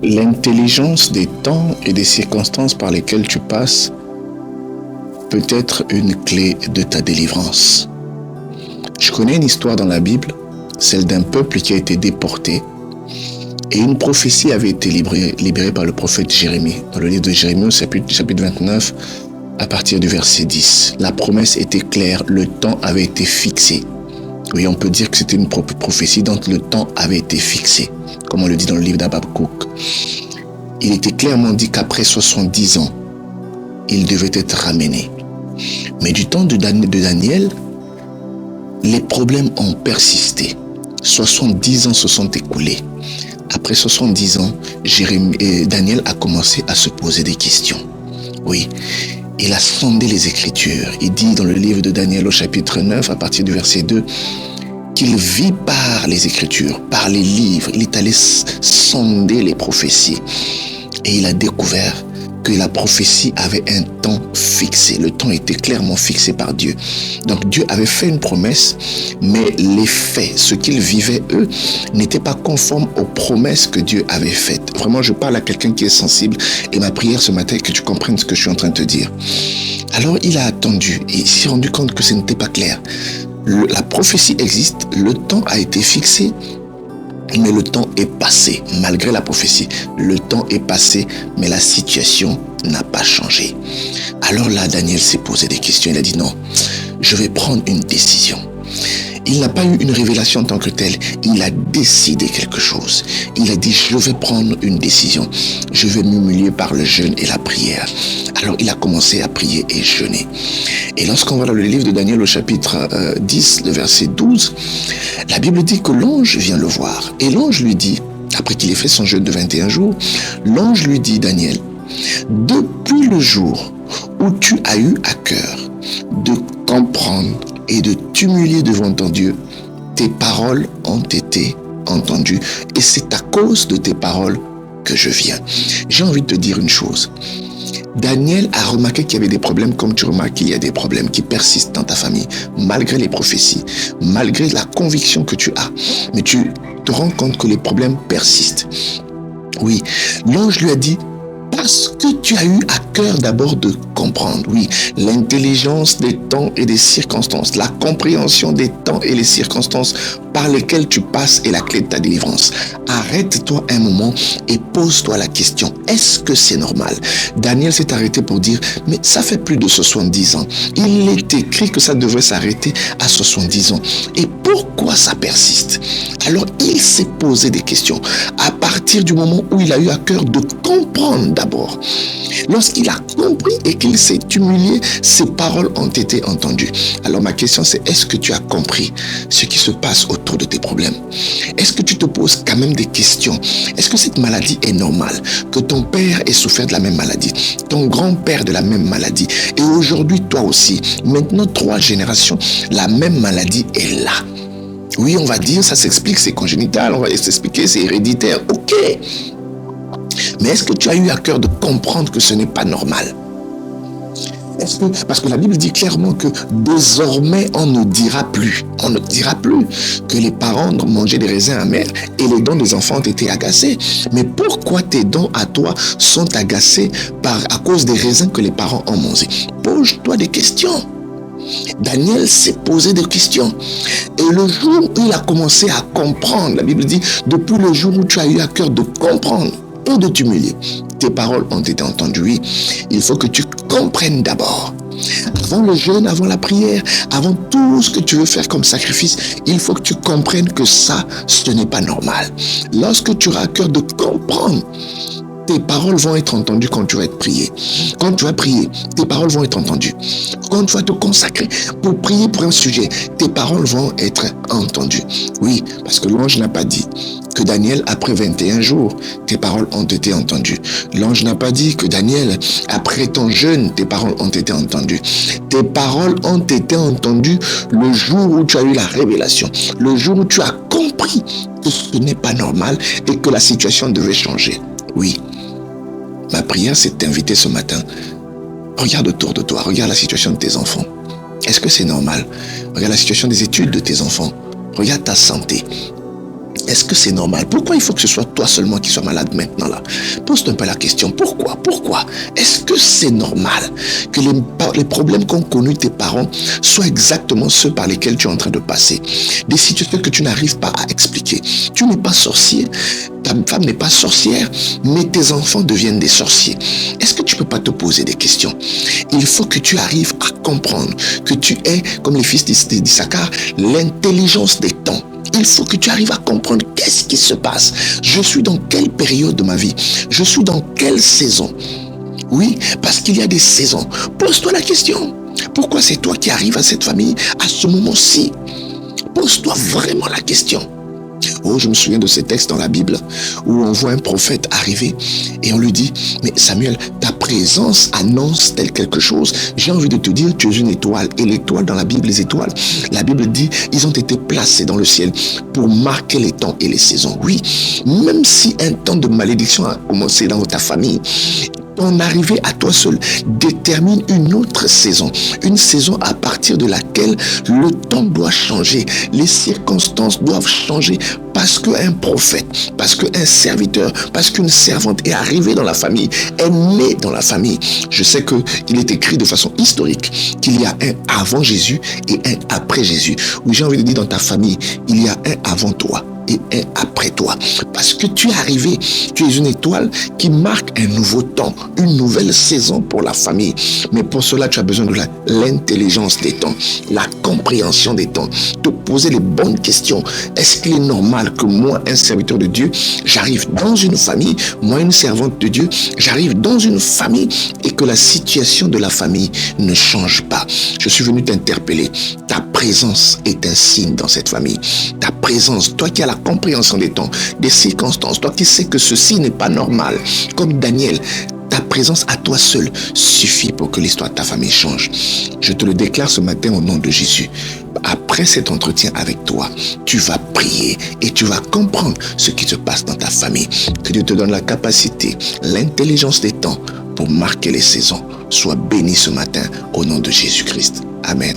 L'intelligence des temps et des circonstances par lesquelles tu passes peut être une clé de ta délivrance. Je connais une histoire dans la Bible, celle d'un peuple qui a été déporté, et une prophétie avait été libérée par le prophète Jérémie. Dans le livre de Jérémie, au chapitre 29, à partir du verset 10. La promesse était claire, le temps avait été fixé. Oui, on peut dire que c'était une prophétie dont le temps avait été fixé, comme on le dit dans le livre d'Habakkuk. Il était clairement dit qu'après 70 ans, il devait être ramené. Mais du temps de Daniel, les problèmes ont persisté. 70 ans se sont écoulés. Après 70 ans, Daniel a commencé à se poser des questions. Oui, il a sondé les Écritures. Il dit dans le livre de Daniel au chapitre 9, à partir du verset 2, qu'il vit par les Écritures, par les livres. Il est allé sonder les prophéties. Et il a découvert que la prophétie avait un temps fixé. Le temps était clairement fixé par Dieu. Donc Dieu avait fait une promesse, mais les faits, ce qu'ils vivaient eux, n'étaient pas conformes aux promesses que Dieu avait faites. Vraiment, je parle à quelqu'un qui est sensible et ma prière ce matin est que tu comprennes ce que je suis en train de te dire. Alors il a attendu et il s'est rendu compte que ce n'était pas clair. La prophétie existe, le temps a été fixé, mais le temps est passé, malgré la prophétie. Le temps est passé, mais la situation n'a pas changé. Alors là, Daniel s'est posé des questions. Il a dit non, je vais prendre une décision. Il n'a pas eu une révélation en tant que telle. Il a décidé quelque chose. Il a dit, je vais prendre une décision. Je vais m'humilier par le jeûne et la prière. Alors il a commencé à prier et jeûner. Et lorsqu'on va dans le livre de Daniel au chapitre 10, le verset 12, la Bible dit que l'ange vient le voir. Et l'ange lui dit, après qu'il ait fait son jeûne de 21 jours, l'ange lui dit, Daniel, depuis le jour où tu as eu à cœur de comprendre et de t'humilier devant ton Dieu, tes paroles ont été entendues. Et c'est à cause de tes paroles que je viens. J'ai envie de te dire une chose. Daniel a remarqué qu'il y avait des problèmes comme tu remarques qu'il y a des problèmes qui persistent dans ta famille, malgré les prophéties, malgré la conviction que tu as. Mais tu te rends compte que les problèmes persistent. Oui, l'ange lui a dit, parce que tu as eu à cœur d'abord de comprendre, oui, l'intelligence des temps et des circonstances, la compréhension des temps et les circonstances par lesquelles tu passes est la clé de ta délivrance. Arrête-toi un moment et pose-toi la question, est-ce que c'est normal? Daniel s'est arrêté pour dire, mais ça fait plus de 70 ans. Il est écrit que ça devrait s'arrêter à 70 ans. Et pourquoi ça persiste? Alors il s'est posé des questions à partir du moment où il a eu à cœur de comprendre d'abord. Lorsqu'il a compris et qu'il s'est humilié, ses paroles ont été entendues. Alors ma question c'est, est-ce que tu as compris ce qui se passe autour de tes problèmes? Est-ce que tu te poses quand même des questions? Est-ce que cette maladie est normale? Que ton père ait souffert de la même maladie, ton grand-père de la même maladie, et aujourd'hui toi aussi, maintenant 3 générations, la même maladie est là. Oui, on va dire, ça s'explique, c'est congénital, on va s'expliquer, c'est héréditaire, ok. Mais est-ce que tu as eu à cœur de comprendre que ce n'est pas normal? Parce que la Bible dit clairement que désormais on ne dira plus que les parents mangeaient des raisins amers et les dents des enfants ont été agacés. Mais pourquoi tes dents à toi sont agacées à cause des raisins que les parents ont mangés? Pose-toi des questions. Daniel s'est posé des questions. Et le jour où il a commencé à comprendre, la Bible dit, depuis le jour où tu as eu à cœur de comprendre et de t'humilier, tes paroles ont été entendues. Oui, il faut que tu comprennes d'abord. Avant le jeûne, avant la prière, avant tout ce que tu veux faire comme sacrifice, il faut que tu comprennes que ça, ce n'est pas normal. Lorsque tu auras à cœur de comprendre, tes paroles vont être entendues quand tu vas être prié. Quand tu vas prier, tes paroles vont être entendues. Quand tu vas te consacrer pour prier pour un sujet, tes paroles vont être entendues. Oui, parce que l'ange n'a pas dit que Daniel, après 21 jours, tes paroles ont été entendues. L'ange n'a pas dit que Daniel, après ton jeûne, tes paroles ont été entendues. Tes paroles ont été entendues le jour où tu as eu la révélation, le jour où tu as compris que ce n'est pas normal et que la situation devait changer. Oui, ma prière, c'est de t'inviter ce matin. Regarde autour de toi, regarde la situation de tes enfants. Est-ce que c'est normal? Regarde la situation des études de tes enfants. Regarde ta santé. Est-ce que c'est normal? Pourquoi il faut que ce soit toi seulement qui sois malade maintenant là? Pose-toi un peu la question. Pourquoi? Est-ce que c'est normal que les problèmes qu'ont connus tes parents soient exactement ceux par lesquels tu es en train de passer? Des situations que tu n'arrives pas à expliquer. Tu n'es pas sorcier, ta femme n'est pas sorcière, mais tes enfants deviennent des sorciers. Est-ce que tu ne peux pas te poser des questions? Il faut que tu arrives à comprendre que tu es, comme les fils d'Issachar, l'intelligence des temps. Il faut que tu arrives à comprendre qu'est-ce qui se passe. Je suis dans quelle période de ma vie? Je suis dans quelle saison? Oui, parce qu'il y a des saisons. Pose-toi la question. Pourquoi c'est toi qui arrives à cette famille à ce moment-ci? Pose-toi vraiment la question. Oh, je me souviens de ces textes dans la Bible où on voit un prophète arriver et on lui dit, mais Samuel, ta présence annonce tel quelque chose. J'ai envie de te dire, tu es une étoile. Et l'étoile dans la Bible, les étoiles, la Bible dit, ils ont été placés dans le ciel pour marquer les temps et les saisons. Oui, même si un temps de malédiction a commencé dans ta famille, ton arrivée à toi seul détermine une autre saison. Une saison à partir de laquelle le temps doit changer. Les circonstances doivent changer parce qu'un prophète, parce qu'un serviteur, parce qu'une servante est arrivée dans la famille, est née dans la famille. Je sais qu'il est écrit de façon historique qu'il y a un avant Jésus et un après Jésus. Oui, j'ai envie de dire dans ta famille, il y a un avant toi et un après toi. Parce que tu es arrivé, tu es une étoile qui marque un nouveau temps, une nouvelle saison pour la famille. Mais pour cela, tu as besoin de l'intelligence des temps, la compréhension des temps, te poser les bonnes questions. Est-ce qu'il est normal que moi, un serviteur de Dieu, j'arrive dans une famille, moi, une servante de Dieu, j'arrive dans une famille et que la situation de la famille ne change pas? Je suis venu t'interpeller. Ta présence est un signe dans cette famille. Ta présence, toi qui as la compréhension des temps, des circonstances, toi qui sais que ceci n'est pas normal, comme Daniel, ta présence à toi seul suffit pour que l'histoire de ta famille change. Je te le déclare ce matin au nom de Jésus. Après cet entretien avec toi, tu vas prier et tu vas comprendre ce qui se passe dans ta famille. Que Dieu te donne la capacité, l'intelligence des temps pour marquer les saisons. Sois béni ce matin au nom de Jésus-Christ. Amen.